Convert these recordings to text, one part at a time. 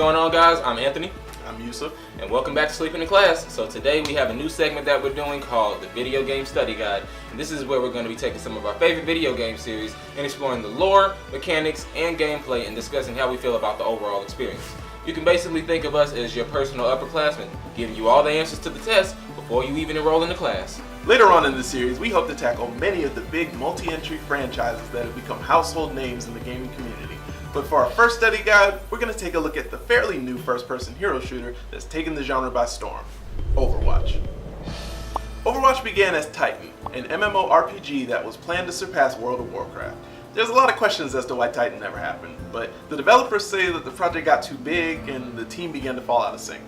going on, guys? I'm Anthony. I'm Yusuf. And welcome back to Sleeping in Class. So today we have a new segment that we're doing called the Video Game Study Guide. And this is where we're going to be taking some of our favorite video game series and exploring the lore, mechanics, and gameplay and discussing how we feel about the overall experience. You can basically think of us as your personal upperclassmen, giving you all the answers to the test before you even enroll in the class. Later on in the series, we hope to tackle many of the big multi-entry franchises that have become household names in the gaming community. But for our first study guide, we're going to take a look at the fairly new first-person hero shooter that's taken the genre by storm, Overwatch. Overwatch began as Titan, an MMORPG that was planned to surpass World of Warcraft. There's a lot of questions as to why Titan never happened, but the developers say that the project got too big and the team began to fall out of sync.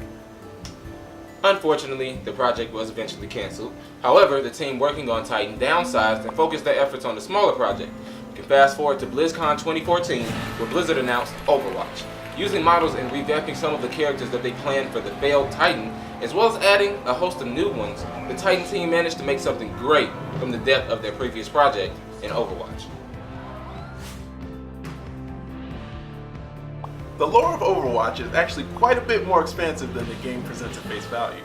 Unfortunately, the project was eventually cancelled. However, the team working on Titan downsized and focused their efforts on the smaller project. You can fast forward to BlizzCon 2014, where Blizzard announced Overwatch. Using models and revamping some of the characters that they planned for the failed Titan, as well as adding a host of new ones, the Titan team managed to make something great from the depth of their previous project in Overwatch. The lore of Overwatch is actually quite a bit more expansive than the game presents at face value.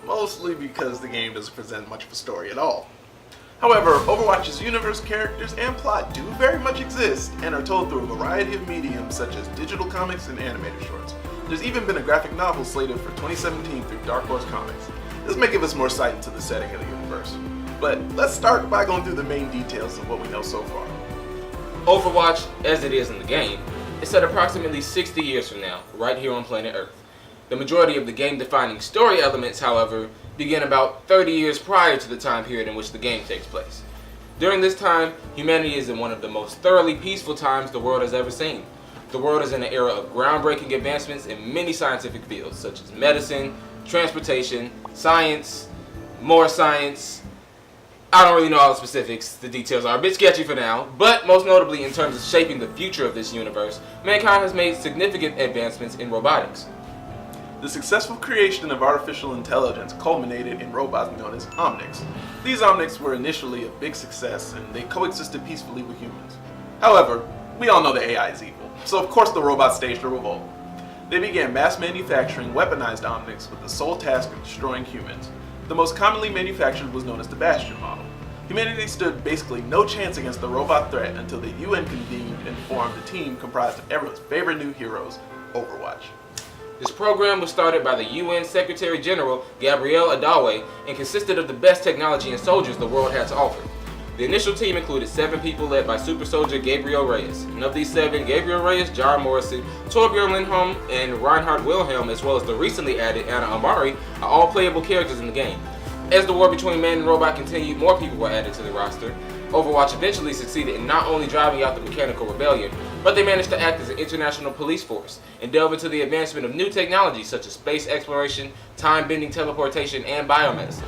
Mostly because the game doesn't present much of a story at all. However, Overwatch's universe, characters, and plot do very much exist and are told through a variety of mediums such as digital comics and animated shorts. There's even been a graphic novel slated for 2017 through Dark Horse Comics. This may give us more sight into the setting of the universe. But let's start by going through the main details of what we know so far. Overwatch, as it is in the game, is set approximately 60 years from now, right here on planet Earth. The majority of the game-defining story elements, however, begin about 30 years prior to the time period in which the game takes place. During this time, humanity is in one of the most thoroughly peaceful times the world has ever seen. The world is in an era of groundbreaking advancements in many scientific fields, such as medicine, transportation, science, more science. I don't really know all the specifics, the details are a bit sketchy for now, but most notably in terms of shaping the future of this universe, mankind has made significant advancements in robotics. The successful creation of artificial intelligence culminated in robots known as Omnics. These Omnics were initially a big success and they coexisted peacefully with humans. However, we all know that AI is evil, so of course the robots staged a revolt. They began mass manufacturing weaponized Omnics with the sole task of destroying humans. The most commonly manufactured was known as the Bastion model. Humanity stood basically no chance against the robot threat until the UN convened and formed a team comprised of everyone's favorite new heroes, Overwatch. This program was started by the UN Secretary General Gabriel Adawe and consisted of the best technology and soldiers the world had to offer. The initial team included 7 people led by super soldier Gabriel Reyes. And of these 7, Gabriel Reyes, John Morrison, Torbjorn Lindholm, and Reinhard Wilhelm, as well as the recently added Anna Amari, are all playable characters in the game. As the war between man and robot continued, more people were added to the roster. Overwatch eventually succeeded in not only driving out the mechanical rebellion, but they managed to act as an international police force and delve into the advancement of new technologies such as space exploration, time-bending teleportation, and biomedicine.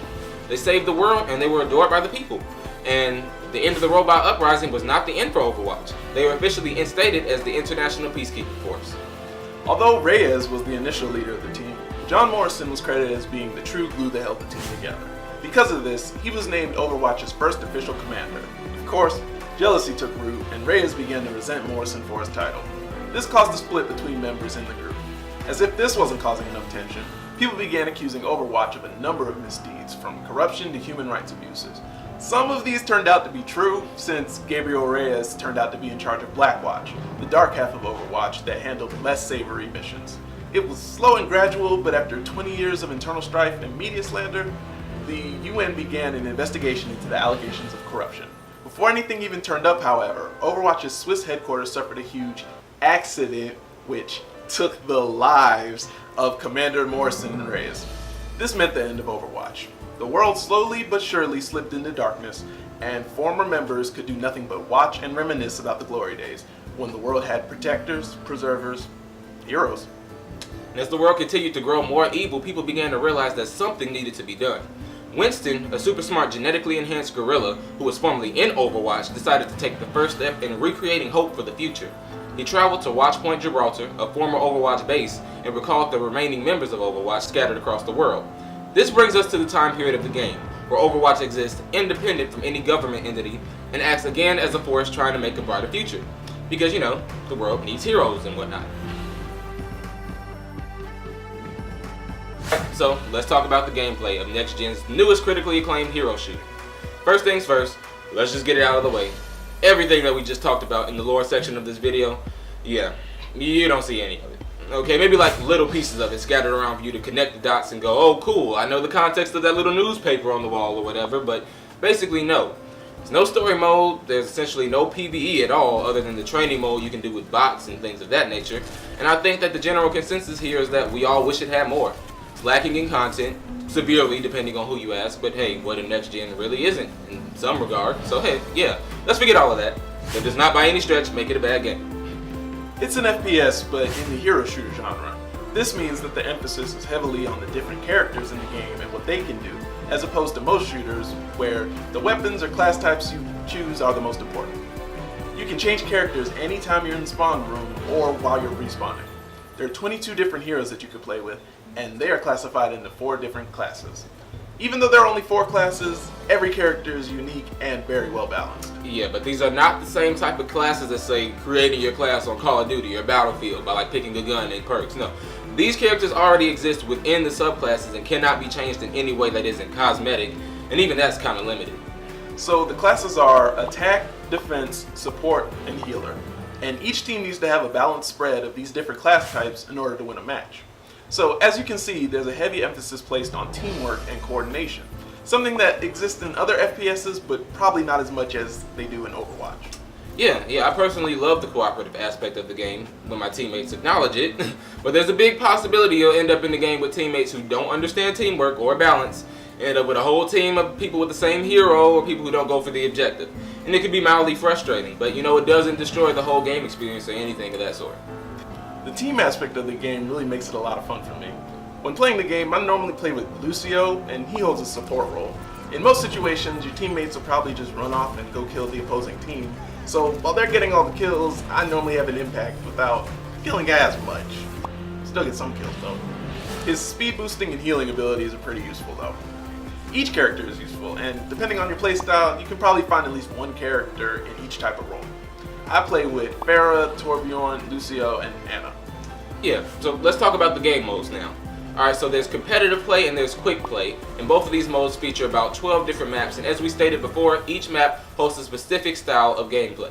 They saved the world and they were adored by the people. And the end of the robot uprising was not the end for Overwatch. They were officially instated as the International Peacekeeping Force. Although Reyes was the initial leader of the team, John Morrison was credited as being the true glue that held the team together. Because of this, he was named Overwatch's first official commander. Of course, jealousy took root and Reyes began to resent Morrison for his title. This caused a split between members in the group. As if this wasn't causing enough tension, people began accusing Overwatch of a number of misdeeds, from corruption to human rights abuses. Some of these turned out to be true, since Gabriel Reyes turned out to be in charge of Blackwatch, the dark half of Overwatch that handled less savory missions. It was slow and gradual, but after 20 years of internal strife and media slander, the UN began an investigation into the allegations of corruption. Before anything even turned up, however, Overwatch's Swiss headquarters suffered a huge accident which took the lives of Commander Morrison and Reyes. This meant the end of Overwatch. The world slowly but surely slipped into darkness, and former members could do nothing but watch and reminisce about the glory days, when the world had protectors, preservers, heroes. And as the world continued to grow more evil, people began to realize that something needed to be done. Winston, a super smart genetically enhanced gorilla who was formerly in Overwatch, decided to take the first step in recreating hope for the future. He traveled to Watchpoint Gibraltar, a former Overwatch base, and recalled the remaining members of Overwatch scattered across the world. This brings us to the time period of the game, where Overwatch exists independent from any government entity and acts again as a force trying to make a brighter future. Because, you know, the world needs heroes and whatnot. So let's talk about the gameplay of Next Gen's newest critically acclaimed hero shooter. First things first, let's just get it out of the way. Everything that we just talked about in the lore section of this video, yeah, you don't see any of it. Okay, maybe like little pieces of it scattered around for you to connect the dots and go, oh cool, I know the context of that little newspaper on the wall or whatever, but basically no. There's no story mode, there's essentially no PvE at all other than the training mode you can do with bots and things of that nature, and I think that the general consensus here is that we all wish it had more. It's lacking in content, severely depending on who you ask, but hey, what if Next Gen really isn't in some regard, so hey, yeah, let's forget all of that. That does not by any stretch make it a bad game. It's an FPS, but in the hero shooter genre. This means that the emphasis is heavily on the different characters in the game and what they can do, as opposed to most shooters where the weapons or class types you choose are the most important. You can change characters anytime you're in the spawn room or while you're respawning. There are 22 different heroes that you could play with, and they are classified into 4 different classes. Even though there are only 4 classes, every character is unique and very well balanced. Yeah, but these are not the same type of classes as, say, creating your class on Call of Duty or Battlefield by like picking a gun and perks. No, these characters already exist within the subclasses and cannot be changed in any way that isn't cosmetic, and even that's kind of limited. So the classes are attack, defense, support, and healer. And each team needs to have a balanced spread of these different class types in order to win a match. So as you can see, there's a heavy emphasis placed on teamwork and coordination. Something that exists in other FPSs, but probably not as much as they do in Overwatch. Yeah, I personally love the cooperative aspect of the game when my teammates acknowledge it, but there's a big possibility you'll end up in the game with teammates who don't understand teamwork or balance, end up with a whole team of people with the same hero or people who don't go for the objective. And it can be mildly frustrating, but you know, it doesn't destroy the whole game experience or anything of that sort. The team aspect of the game really makes it a lot of fun for me. When playing the game, I normally play with Lucio, and he holds a support role. In most situations, your teammates will probably just run off and go kill the opposing team, so while they're getting all the kills, I normally have an impact without killing as much. Still get some kills though. His speed boosting and healing abilities are pretty useful though. Each character is useful, and depending on your playstyle, you can probably find at least one character in each type of role. I play with Pharah, Torbjorn, Lucio, and Anna. Yeah, so let's talk about the game modes now. Alright, so there's competitive play and there's quick play, and both of these modes feature about 12 different maps, and as we stated before, each map hosts a specific style of gameplay.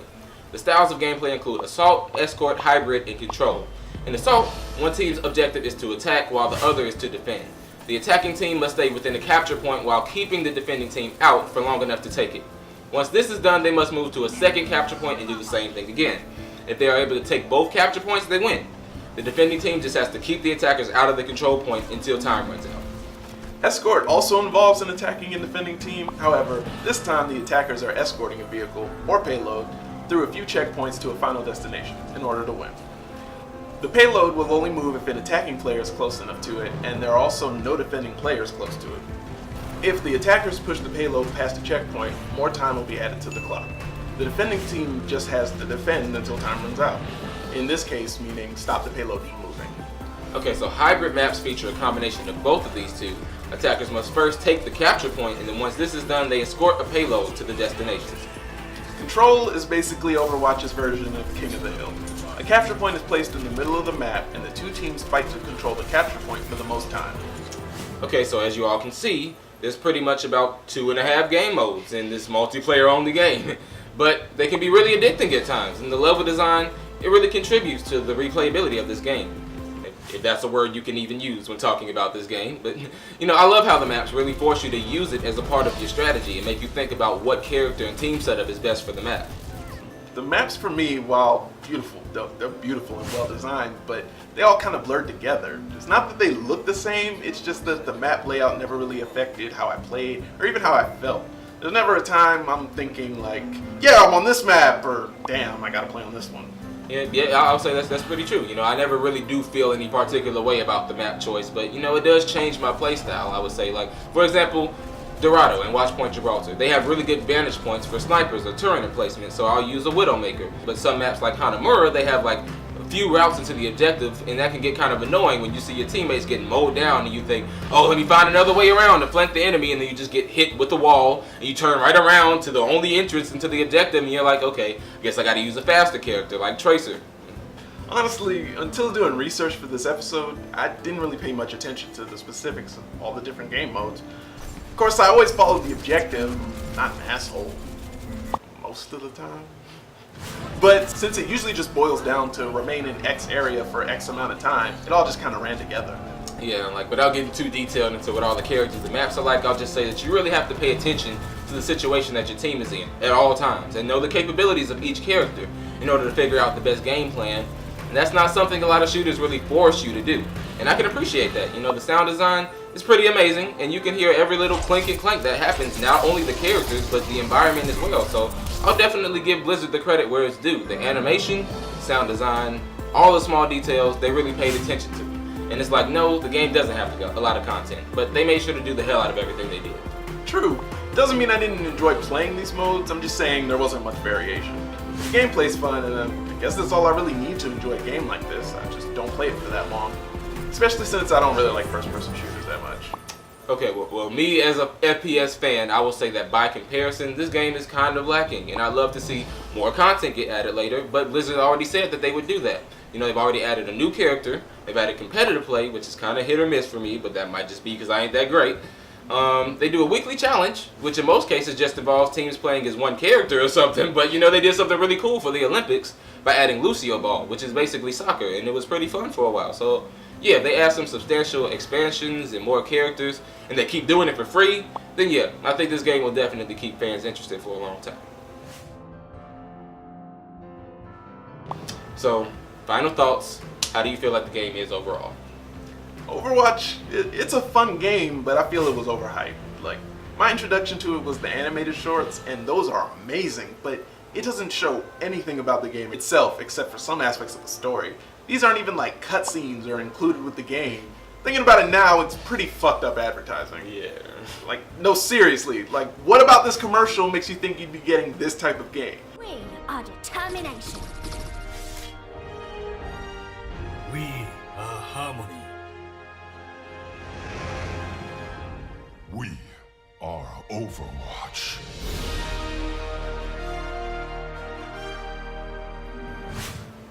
The styles of gameplay include Assault, Escort, Hybrid, and Control. In Assault, one team's objective is to attack while the other is to defend. The attacking team must stay within the capture point while keeping the defending team out for long enough to take it. Once this is done, they must move to a second capture point and do the same thing again. If they are able to take both capture points, they win. The defending team just has to keep the attackers out of the control point until time runs out. Escort also involves an attacking and defending team. However, this time the attackers are escorting a vehicle or payload through a few checkpoints to a final destination in order to win. The payload will only move if an attacking player is close enough to it, and there are also no defending players close to it. If the attackers push the payload past a checkpoint, more time will be added to the clock. The defending team just has to defend until time runs out. In this case, meaning stop the payload from moving. Okay, so hybrid maps feature a combination of both of these two. Attackers must first take the capture point, and then once this is done, they escort a payload to the destination. Control is basically Overwatch's version of King of the Hill. A capture point is placed in the middle of the map, and the two teams fight to control the capture point for the most time. Okay, so as you all can see, there's pretty much about 2.5 game modes in this multiplayer-only game. But they can be really addicting at times, and the level design, it really contributes to the replayability of this game. If that's a word you can even use when talking about this game. But, you know, I love how the maps really force you to use it as a part of your strategy and make you think about what character and team setup is best for the map. The maps for me, while beautiful, they're beautiful and well designed, but they all kind of blurred together. It's not that they look the same, it's just that the map layout never really affected how I played or even how I felt. There's never a time I'm thinking like, yeah, I'm on this map, or damn, I gotta play on this one. Yeah, I'll say that's pretty true. You know, I never really do feel any particular way about the map choice, but you know, it does change my playstyle. I would say, like, for example, Dorado and Watch Point Gibraltar. They have really good vantage points for snipers or turret emplacement, so I'll use a Widowmaker. But some maps like Hanamura, they have like a few routes into the objective, and that can get kind of annoying when you see your teammates getting mowed down and you think, oh, let me find another way around to flank the enemy, and then you just get hit with the wall, and you turn right around to the only entrance into the objective, and you're like, okay, I guess I gotta use a faster character like Tracer. Honestly, until doing research for this episode, I didn't really pay much attention to the specifics of all the different game modes. Of course, I always followed the objective, not an asshole. Most of the time. But since it usually just boils down to remain in X area for X amount of time, it all just kind of ran together. Yeah, like without getting too detailed into what all the characters and maps are like, I'll just say that you really have to pay attention to the situation that your team is in at all times and know the capabilities of each character in order to figure out the best game plan. And that's not something a lot of shooters really force you to do. And I can appreciate that. You know, the sound design is pretty amazing, and you can hear every little clink and clank that happens, not only the characters, but the environment as well. So I'll definitely give Blizzard the credit where it's due. The animation, sound design, all the small details, they really paid attention to. And it's like, no, the game doesn't have a lot of content, but they made sure to do the hell out of everything they did. True. Doesn't mean I didn't enjoy playing these modes, I'm just saying there wasn't much variation. The gameplay's fun, and I guess that's all I really need to enjoy a game like this. I just don't play it for that long. Especially since I don't really like first-person shooters that much. Okay, well, me as a FPS fan, I will say that by comparison, this game is kind of lacking, and I'd love to see more content get added later, but Blizzard already said that they would do that. You know, they've already added a new character, they've added competitive play, which is kind of hit or miss for me, but that might just be because I ain't that great. They do a weekly challenge, which in most cases just involves teams playing as one character or something, but you know, they did something really cool for the Olympics by adding Lucio Ball, which is basically soccer, and it was pretty fun for a while. So yeah, if they add some substantial expansions and more characters, and they keep doing it for free, then yeah, I think this game will definitely keep fans interested for a long time. So, final thoughts. How do you feel like the game is overall? Overwatch, it's a fun game, but I feel it was overhyped. Like, my introduction to it was the animated shorts, and those are amazing, but it doesn't show anything about the game itself, except for some aspects of the story. These aren't even like cutscenes or included with the game. Thinking about it now, it's pretty fucked up advertising. Yeah. Like, no, seriously, like, what about this commercial makes you think you'd be getting this type of game? We are determination. We are harmony. We are Overwatch.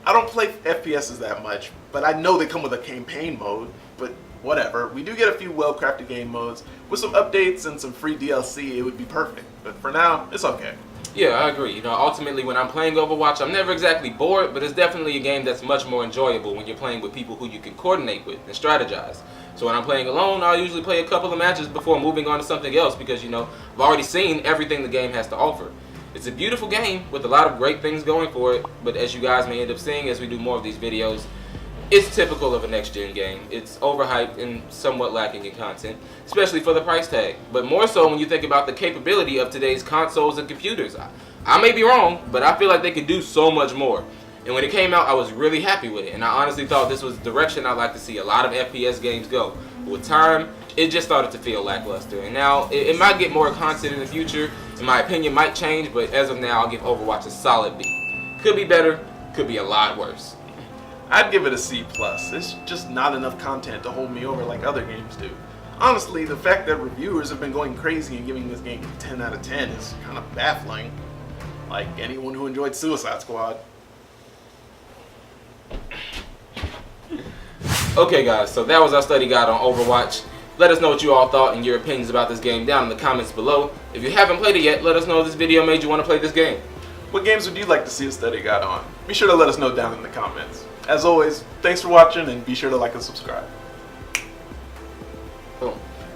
I don't play FPSs that much, but I know they come with a campaign mode, but whatever. We do get a few well-crafted game modes. With some updates and some free DLC, it would be perfect. But for now, it's okay. Yeah, I agree. You know, ultimately when I'm playing Overwatch, I'm never exactly bored, but it's definitely a game that's much more enjoyable when you're playing with people who you can coordinate with and strategize. So when I'm playing alone, I'll usually play a couple of matches before moving on to something else because, you know, I've already seen everything the game has to offer. It's a beautiful game with a lot of great things going for it, but as you guys may end up seeing as we do more of these videos, it's typical of a next-gen game. It's overhyped and somewhat lacking in content, especially for the price tag. But more so when you think about the capability of today's consoles and computers. I may be wrong, but I feel like they could do so much more. And when it came out, I was really happy with it, and I honestly thought this was the direction I'd like to see a lot of FPS games go. But with time, it just started to feel lackluster. And now, it might get more content in the future, and my opinion might change, but as of now, I'll give Overwatch a solid B. Could be better, could be a lot worse. I'd give it a C+. It's just not enough content to hold me over like other games do. Honestly, the fact that reviewers have been going crazy and giving this game 10 out of 10 is kind of baffling. Like anyone who enjoyed Suicide Squad. Okay guys, so that was our study guide on Overwatch. Let us know what you all thought and your opinions about this game down in the comments below. If you haven't played it yet, let us know if this video made you want to play this game. What games would you like to see a study guide on? Be sure to let us know down in the comments. As always, thanks for watching and be sure to like and subscribe.